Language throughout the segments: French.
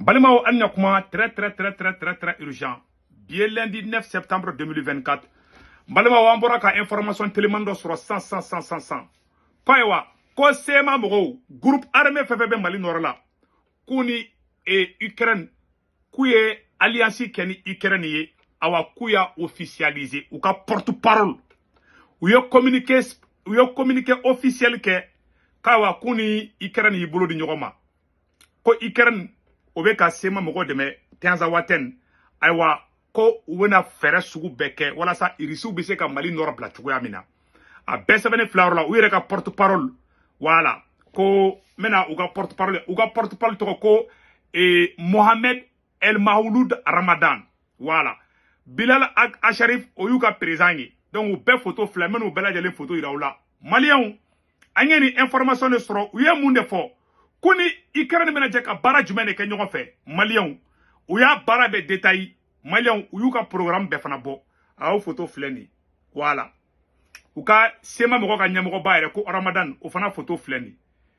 Balimao Anyakuma, très urgent. Bien lundi 9 septembre 2024. Balimao Amboraka, information télémando sur 100. Paiwa, ko sema mogo, groupe armé FFB Mali Norla. Kuni et Ukraine, kuye alliance keni Ukraine ye, awa kuya officialisé, ou ka porte-parole. Ou yo communiqué officiel ke, kawa kuni Ukraine yi bolo di nyogoma. Ko Ukraine, obe ka sema mogo deme, tenza waten, aywa, ko uwena fere sugu beke, wala sa irisu bise ka Mali Nord bla chukuya mina. A besebene flower la, ou ka porte-parole, voilà, ko, mena uga porte-parole toko ko, Mohamed El Mahouloud Ramadan, voilà. Bilal Acharif, oyuka présent. Donc, ou be photo flamen ou bela jale photo iraoula. Malien, any information de soro, ou ya monde fo. Kuni Ukraine mena jeka bara jumene ke nyogo fe. Malien, ou ya bara be détail. Malien, ou yuka programme be fana bo. A photo fleni. Voilà. Ou ka sema moko ka nyamoko ba ko Ramadan ou fana photo fleni.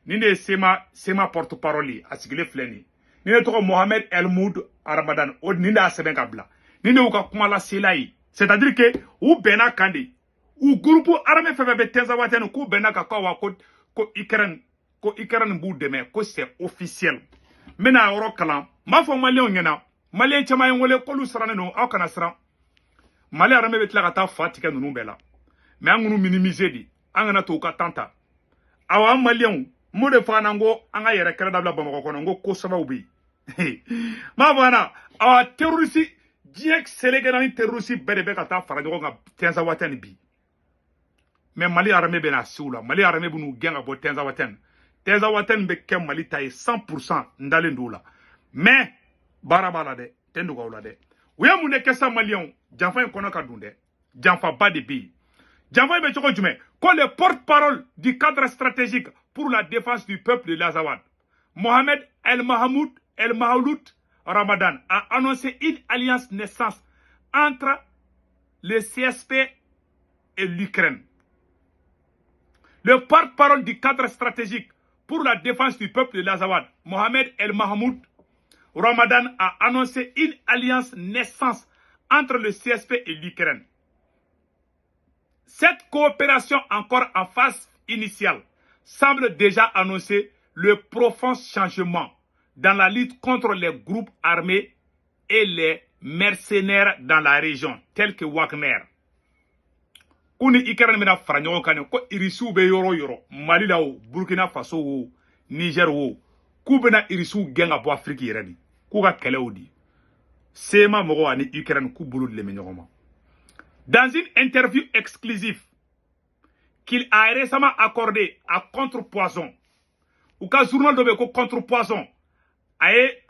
Nine sema porte-parole a sigile fleni. Nine toko Mohamed El Moud Ramadan o nine a seben kabla. Nine ou ka kuma la selai. C'est-à-dire que ou bena kandi ou groupe armé FFB tenzawaten ko bena ka ko Ukraine bu deme ko c'est officiel. Mena oro kala ma fo malien ngena malien chama ngole ko lu sarane no akana sara. Mali armé betla ka ta fatika nunu bela. Mais angunu minimiser di angana to ka tanta. Awa malien mo de fana ngo anga yere kere dabla bamako kono ngo ko saba ubi. Ma bana awa terroriste Diek Sénégalais terroriste bébé kata farajogo ka tenza waten bi. Mais Mali armée bena soula, Mali armée bunu genga bo tenza waten. Tenza waten be kem Mali taille 100% ndale ndoula. Mais barabala de tendu gawla de. Uya mune kessa Malion, janfa kono ka dunde. Janfa ba de bi. Janfa be choko jume, ko le porte-parole du cadre stratégique pour la défense du peuple de l'Azawad. Mohamed El Mahouloud Ramadan a annoncé une alliance naissance entre le CSP et l'Ukraine. Le porte-parole du cadre stratégique pour la défense du peuple de l'Azawad, Mohamed El Mahmoud Ramadan, a annoncé une alliance naissance entre le CSP et l'Ukraine. Cette coopération encore en phase initiale semble déjà annoncer le profond changement dans la lutte contre les groupes armés et les mercenaires dans la région, tels que Wagner. Kuni Ukraine mena franyo kane ko irisu be yoro Mali la o Burkina Faso o Niger o ku bena irisu genga bo Afrique yerani ku ga kele odi sema mogo ani Ukraine ku bulu le menyoma. Dans une interview exclusive qu'il a récemment accordée à Contrepoison, ou ka journal de ko Contrepoison aye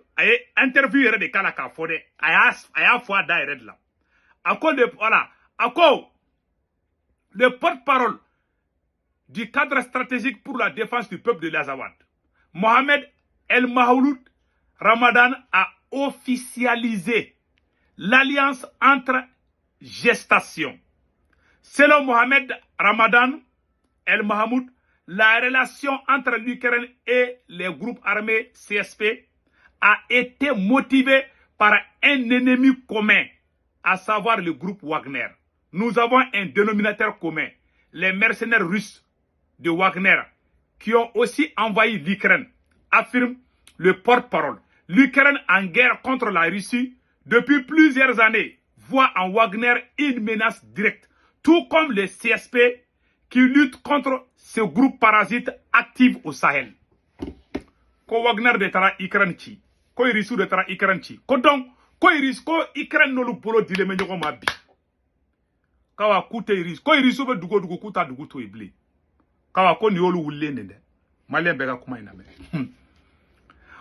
interview yere de kala ka fode aya fois direct là ako de voilà ako le porte-parole du cadre stratégique pour la défense du peuple de l'Azawad, Mohamed El Mahouloud Ramadan, a officialisé l'alliance entre gestations. Selon Mohamed Ramadan El Mahmoud, la relation entre l'Ukraine et les groupes armés CSP a été motivée par un ennemi commun, à savoir le groupe Wagner. Nous avons un dénominateur commun, les mercenaires russes de Wagner, qui ont aussi envahi l'Ukraine, affirme le porte-parole. L'Ukraine en guerre contre la Russie depuis plusieurs années voit en Wagner une menace directe, tout comme les CSP qui luttent contre ce groupe parasite actif au Sahel. Ko Wagner de tara Ukraine ci, ko irisu de tara Ukraine ci. Ko donc, ko iris ko Ukraine no lu bolo dile me nyogo mabi. Kawa kute iris, ko irisu be dugo kuta dugo to ibli. Kawa ko ni olu wulle nende. Malien bega kuma ina me.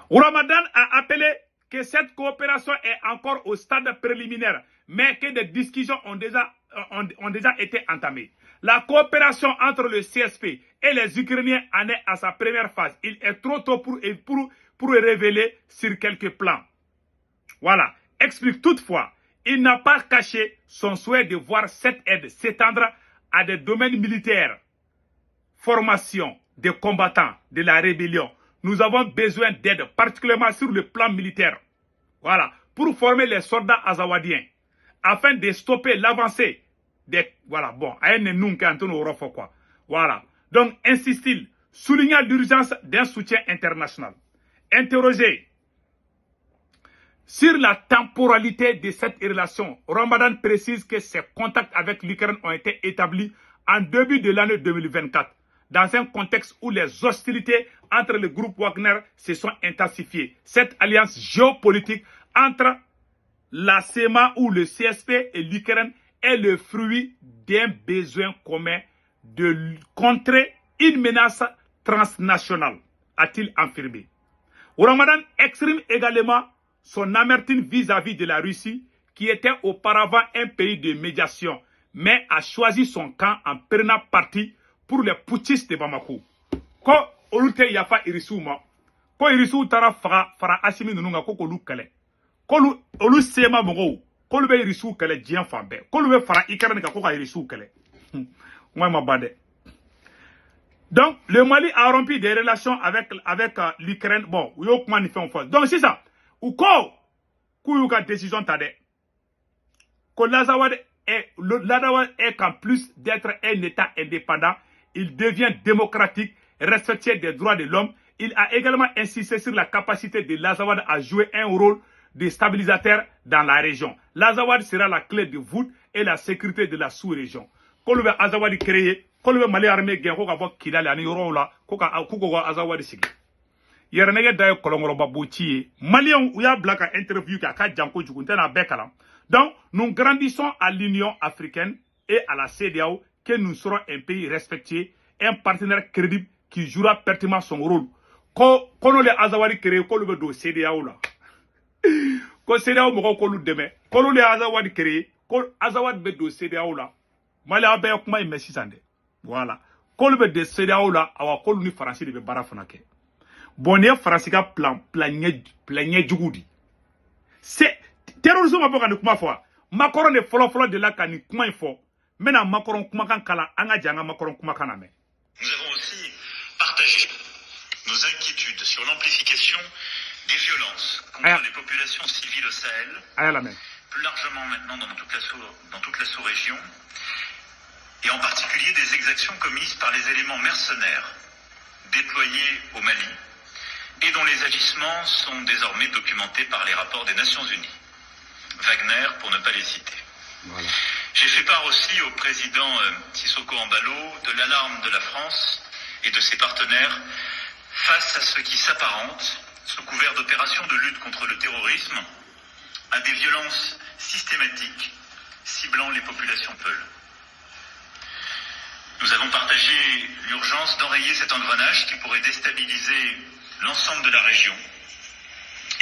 Ramadan a appelé que cette coopération est encore au stade préliminaire, mais que des discussions ont déjà été entamées. La coopération entre le CSP et les Ukrainiens en est à sa première phase. Il est trop tôt pour révéler sur quelques plans. Voilà. Explique toutefois, il n'a pas caché son souhait de voir cette aide s'étendre à des domaines militaires, formation des combattants de la rébellion. Nous avons besoin d'aide, particulièrement sur le plan militaire. Voilà, pour former les soldats azawadiens, afin de stopper l'avancée des... Voilà, bon, quoi. Voilà, donc insiste-t-il, soulignant l'urgence d'un soutien international. Interrogé sur la temporalité de cette relation, Ramadan précise que ses contacts avec l'Ukraine ont été établis en début de l'année 2024, dans un contexte où les hostilités entre le groupe Wagner se sont intensifiées. Cette alliance géopolitique entre la CEMA ou le CSP et l'Ukraine est le fruit d'un besoin commun de contrer une menace transnationale, a-t-il affirmé. Ramadan exprime également son amertume vis-à-vis de la Russie, qui était auparavant un pays de médiation, mais a choisi son camp en prenant parti pour les putschistes de Bamako. Quand Olute Yafa Irisouma, quand Irisou Tara Fara Assimi Nunga Koko Kale, quand Olu Sema Mogo, quand le Irisou Kale Dien Fambe, quand le Fara Ikaran Kakoka Irisou Kale. Moi, ma bande. Donc, le Mali a rompu des relations avec l'Ukraine. Bon, donc c'est ça. Ou quoi, Kouyouka décision tade. Que l'Azawad est qu'en plus d'être un État indépendant, il devient démocratique, respectueux des droits de l'homme. Il a également insisté sur la capacité de l'Azawad à jouer un rôle de stabilisateur dans la région. L'Azawad sera la clé de voûte et la sécurité de la sous-région. Quand le Azawad créé, quand le Mali armé gagne, qu'on va Kidal ani yoro la, qu'on va Azawad sigi. Yerenege daye kolongoro babouti. Malion ou ya blaka interview ka janko jukunte na bekalam. Donc, nous grandissons à l'Union africaine et à la CEDEAO que nous serons un pays respecté, un partenaire crédible qui jouera pertinemment son rôle. Quand on les Azawadi créé, quand on le CEDEAO là. Quand CEDEAO m'a dit demain, quand on les Azawadi créé, quand Azawadi be do CEDEAO là. Mali abe kuma imesi sande. Voilà. Quand on be CEDEAO là, awa quand on ni français de be barafanake. Bonne français ka planye djugudi. C'est terrorisme ma boka ni kuma fwa. Macron ne folo de la kani kuma info. Maintenant Macron kuma kan kala anga janga Macron kuma kaname. Nous avons aussi partagé nos inquiétudes sur l'amplification des violences contre les populations civiles au Sahel, plus largement maintenant dans toute la sous-région, et en particulier des exactions commises par les éléments mercenaires déployés au Mali, et dont les agissements sont désormais documentés par les rapports des Nations Unies. Wagner, pour ne pas les citer. Voilà. J'ai fait part aussi au président Sissoko Embalo de l'alarme de la France et de ses partenaires face à ce qui s'apparente, sous couvert d'opérations de lutte contre le terrorisme, à des violences systématiques ciblant les populations peules. Nous avons partagé l'urgence d'enrayer cet engrenage qui pourrait déstabiliser l'ensemble de la région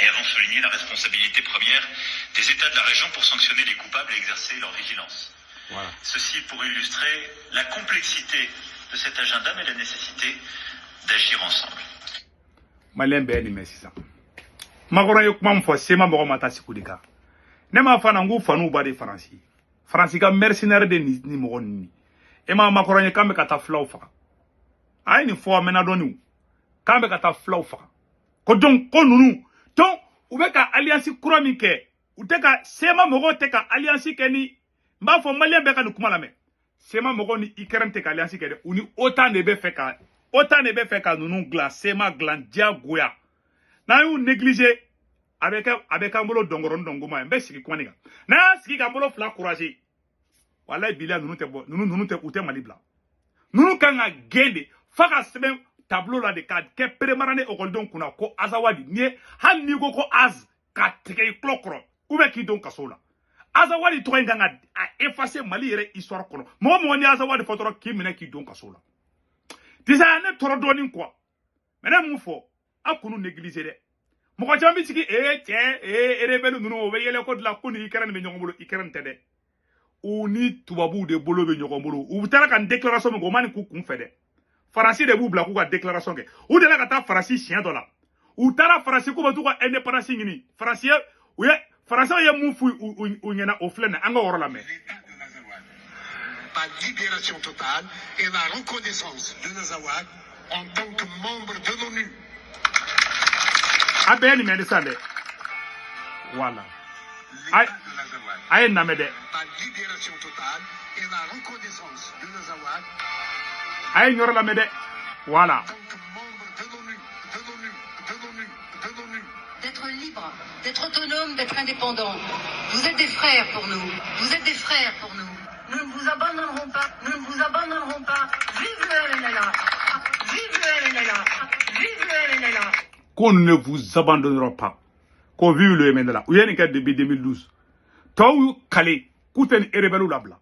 et avons souligné la responsabilité première des États de la région pour sanctionner les coupables et exercer leur vigilance. Voilà. Ceci pour illustrer la complexité de cet agenda, mais la nécessité d'agir ensemble. Malien béni merci ça. Magora yok mam fo sema mo mata sikudika. Nema fana ngu fanu ba de Franci. Franci ka mercenaire de ni mo ni. E ma makoro nye kambe kata flow fa. Ai ni fo mena donu. Kambe kata flow fa. Ko donc ko nunu. Donc ubeka alliance kuramike. Uteka sema mogo teka alliance keni mba fo malien beka ni kumala me. Sema mogo ni ikerem teka alliance kede uni autant ne be feka. Autant ne be feka nunu gla sema glandia goya. Na yu négligé avec un bolo dongoron dongoma mbe siki kwaniga. Na siki ka bolo fla courage. Wallahi bila nunu te ute malibla. Nunu kanga gende faka seben tableau la de kad ke premarane okoldon kuna ko azawadi nie han ni go ko az ka teke klokro ube ki don kasola azawadi to nganga a effacer Mali yere histoire kono mo ni azawadi fotoro ki mena ki don kasola disa ne toro doni quoi mena mu fo akunu négliger de mo ko jambi siki rebelu nunu o yele ko de la kuni ikran me nyongolo ikran tede ou ni tubabu de bolo be nyongolo ou tara kan déclaration mo mani ku kun fede Farasi de vous blakou ka déclaration ke. Ou de la kata farasi chien do la. Ou tara farasi ko batu ka indépendance ngini. Farasi ou farasi ya moufu ou ngena au flene anga woro la me. La libération totale et la reconnaissance de Nazawad en tant que membre de l'ONU. Abeni me desande. Voilà. L'État de l'Azawad. Aïe Namede. La libération totale et la reconnaissance de l'Azawad. Aïe Nyor Lamede. Voilà. En tant que membre de l'ONU, de l'ONU. D'être libre, d'être autonome, d'être indépendant. Vous êtes des frères pour nous. Vous êtes des frères pour nous. Nous ne vous abandonnerons pas. Nous ne vous abandonnerons pas. Vive le MNLA. Vive le MNLA. Vive le MNLA. Qu'on ne vous abandonnera pas. Qu'on vive le MNLA. Où y a une carte depuis 2012. Taou Kale, Kouten Erebelou Labla.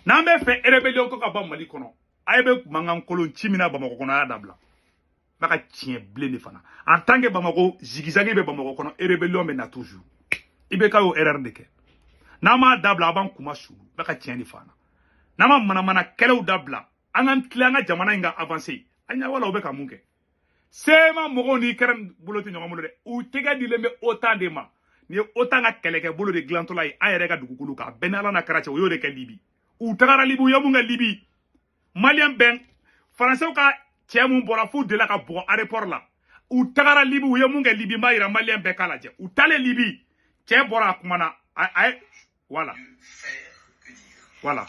N'a fait Erebellion Kokaba Malikono. Aïbe Mangan Kolon Chimina Bamako Kona Dabla. Baka tien blé de fana. En tant que Bamako, Zigizagi be Bamako Kono, Erebellion mena toujours. Ibeka ou erreur de ke. Nama Dabla Aban Kumashu, Baka tien de fana. Nama Manamana Kelou Dabla. Angan Klanga Jamana Inga avancé. Anya wala Obeka Munke. Sema Moroni Keren Boulotin Yamule. Ou Tega dileme autant de ma. Ni autant à Keleke Boulot de Glantola et Aerega Dukuluka. Benalana Karacha, ou Yoreke Libi. Ou Tagara Libu Yamunga Libi. Malien Ben, Français ka tiamun bora fu de la ka bo aéroport la. Ou Tagara Libi ou Yamunga Libi Maïra Malien Ben Kalaje. Ou Tale Libi. Tiens bora Kumana. Voilà. Voilà.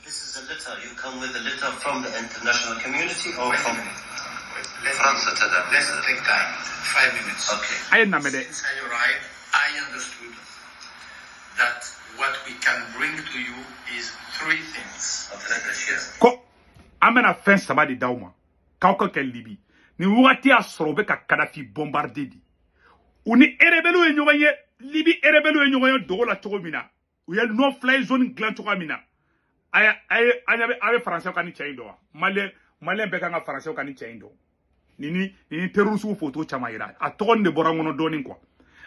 This is a letter. You come with a letter from the international community or from France? Let's take time. 5 minutes. Okay. Aïe Namede. Since I arrived, I understood that what we can bring to you is 3 things. Ko amena fin sama di dauma. Kauka ke Libi. Ni wati a sorobe ka Kadhafi bombardé di. Uni erebelu e nyoye Libi erebelu e nyoye dogola chogomina. Uye no fly zone glan chogomina. Aye français ka ni chaindo. Malien beka nga français ka ni chaindo. Nini terrorisme photo chamaira. A togon de borangono doni kwa.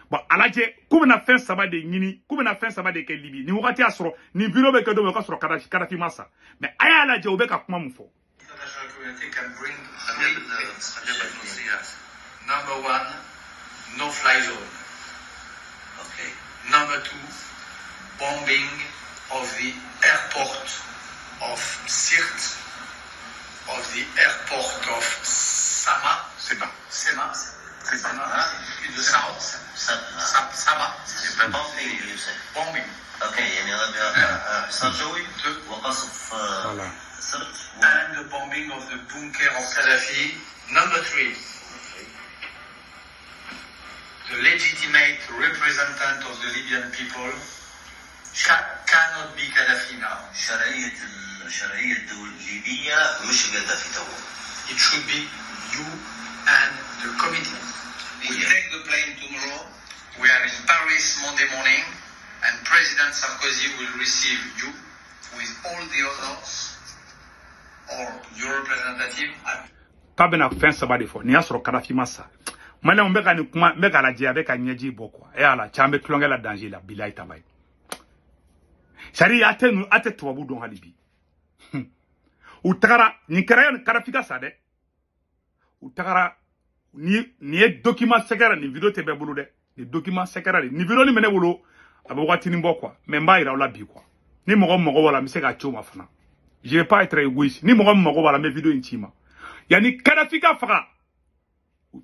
Bon, alaje, koubena fin saba de nini, koubena fin saba de ke Libi. Ni wakati asro, ni bureau beke do beka sro Kadhafi massa. Mais aya alaje obeka kuma mufo. International community can bring 3 things. Number 1, no fly zone. Okay. Number 2, bombing of the airport of Sirte, of the airport of Sema, in the south. Saba. Bombing, you say. Bombing. Okay, يعني سرجوي وقصف سرت. And the bombing of the bunker of Gaddafi. Number 3, the legitimate representative of the Libyan people cannot be Gaddafi now. شرعية الدول الليبية مش قذافي تو. It should be you and the committee. We take the plane tomorrow. We are in Paris Monday morning, and President Sarkozy will receive you with all the others or your representative. Kabena fin saba de fo. Ni asro Kadhafi massa. Malien beka ni kuma beka la dia beka nyeji boko. E ala chambe klonge la danger la bilai tabay. Sari ate tuwabu don halibi. Utagara ni karayon Kadhafi ka sa de. Utagara ni e document secret ni video tebe bulu de. Ni document secret ni video ni mene bulu abo wati ni mbokwa. Memba ira ola bi kwa. Ni mogo wala mi se ka choma fana. Je vais pas être égoïste. Ni mogo wala me video intima. Yani Kadhafi ka faka.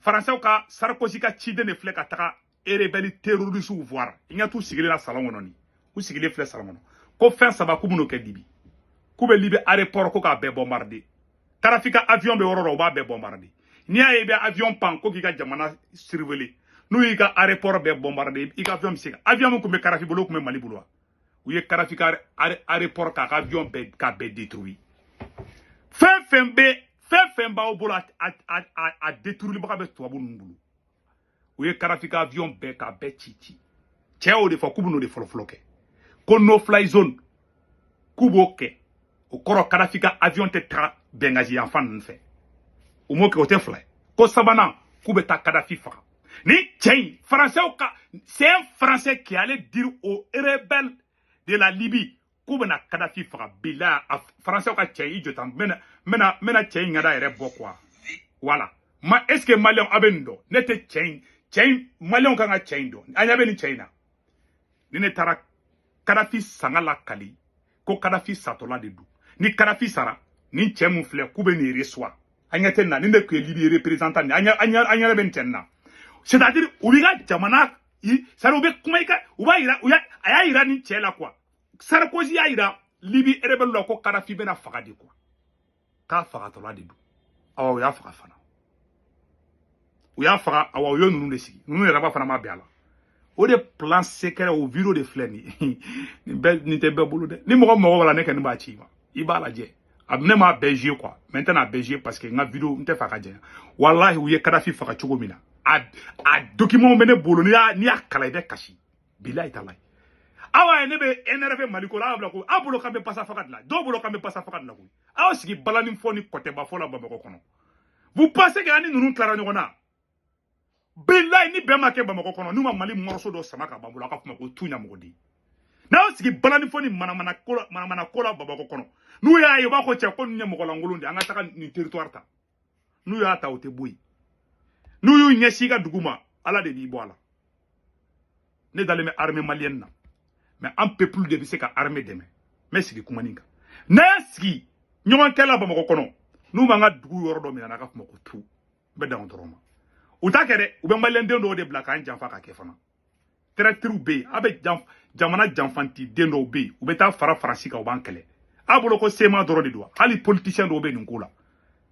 Français ka Sarkozy ka chide ne fleka taka erebeli terroriste ou voir. Inya tout sigile la salon noni. Ou sigile fle salon. Ko fin ça va kubuno ke Libi. Kube Libi aéroport ko ka be bombardé. Kadhafi ka avion be wororo ba be bombardé. Ni a be avion pan ko ki ka jamana surveiller. Nou yi ka aéroport be bombardé. I ka avion misika. Avion ko me Kadhafi bolo ko me Mali bolo. Ou ye Kadhafi ka aéroport ka avion be ka be détruit. Fin ba obolo a détruire baka be tuabu numbulu. Ou ye Kadhafi ka avion be ka be titi. Tcheo de fo kubuno de folofloke. Ko no fly zone kubo ke o koro Kadhafi ka avion te tra Benghazi en fan nfe. O mo ke o te fly. Ko sabana kube ta Kadhafi fa. Ni tchei français c'est un français qui allait dire aux rebelles de la Libye kube na Kadhafi fa bila français ka tchei jotam mena tchei ngada ere bokwa. Voilà. Ma est-ce que Malien abendo nete tchei Malien ka nga tchei do. Anya be ni China. Ni ne tara Kadhafi sangala kali ko Kadhafi satola de du ni Kadhafi sara ni chemu fle kube ni reswa anya tenna ni ne ko Libye représentant anya ben tenna c'est-à-dire ubiga jamana ça nous be kuma ika uba ira aya ira ni chela quoi Sarkozy ya ira Libi rebel lo ko Kadhafi bena faga de quoi ka faga to la de du awa ya faga fana u ya faga awa yo nunu de sigi nunu era ba fana ma biala o de plan secret o vidéo de fleni ni te be bolo de ni mo wala ne kan ba chi ma ibala je abne ma BG quoi maintenant BG parce que nga vidéo nte faga je wallahi u ye Kadhafi faga chogo mina a document mene bolo ni ya kala de kashi billahi taala awa ne be énervé maliko la abla ko abulo kambe passa fakat la do bulo kambe passa fakat la ko awa sigi balani foni côté ba fola ba ko kono vous pensez que ani nunu clara nyona billahi ni be make ba ko kono numa mali morso do samaka ba bulo ka kuma ko tunya mugodi na sigi balani foni mana kola ba ko kono nu ya yo ba ko che ko nya mugola ngulundi anga taka ni territoire ta nu ya ta ote boy nu yu nyesiga duguma ala de bi boala ne dalé me armée malienne na mais un peuple de se ka armée demain mais sigi kumaninga na sigi nyoma kala ba mako kono nu manga dugu yoro do mina na ka kuma ko tu be da ndoroma utakere ube malen dendo de blaka an janfa ka ke fana traiteur be abe jamana janfanti dendo be ube ta fara franci ka uban kele abulo ko sema doro de do hali politicien do be nkula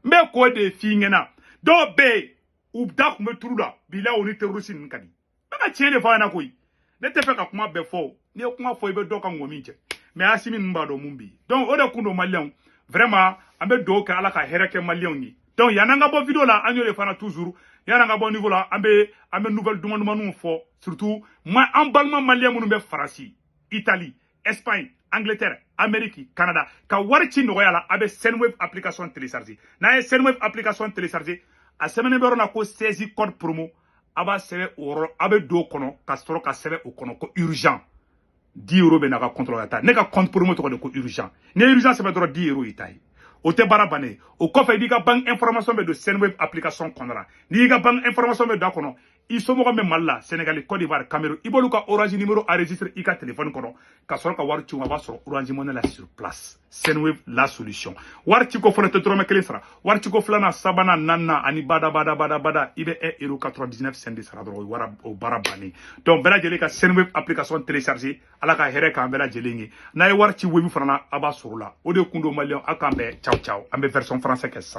mbe ko de fingena do be ubda kuma turula bila oni terroriste nkadi baka tiene fa na koyi ne te fe ka kuma be fo ni kuma fo ibe do ka ngomi je mais asimi mba do mumbi donc o de kundo malien vraiment ambe do ka ala ka hereke malien ni donc yananga bo vidéo la agnole fana toujours yananga bo niveau la ambe nouvelle demande fo surtout moi emballement malien munu be Farasi Italie Espagne Angleterre Amérique Canada ka warchi no yala abe Senweb application télécharger na Senweb application télécharger a semaine be rona ko 16 code promo aba sebe oro abe do kono ka soro ka sebe o kono ko urgent 10 € be na ka contrôle ta ne ka compte promo to ko urgent ne urgent sebe dro 10 € itai o te barabane o ko fe di ka bank information be de Senweb application konra ni ka bank information be da kono isomo ko me malla Sénégal Côte d'Ivoire Cameroun ibolu ka orange numéro enregistré i ka téléphone kono ka soro ka warchi ma ba soro orange money la sur place Senweb la solution warchi ko fona te trome kelesra warchi ko flana sabana nanna ani bada ibe 1,99 € de sara dro wara o barabani donc bela jeli ka Senweb application télécharger ala ka here ka bela jelingi na warchi webi fana aba soro la o de kundo malion akambe ciao ambe version français que ça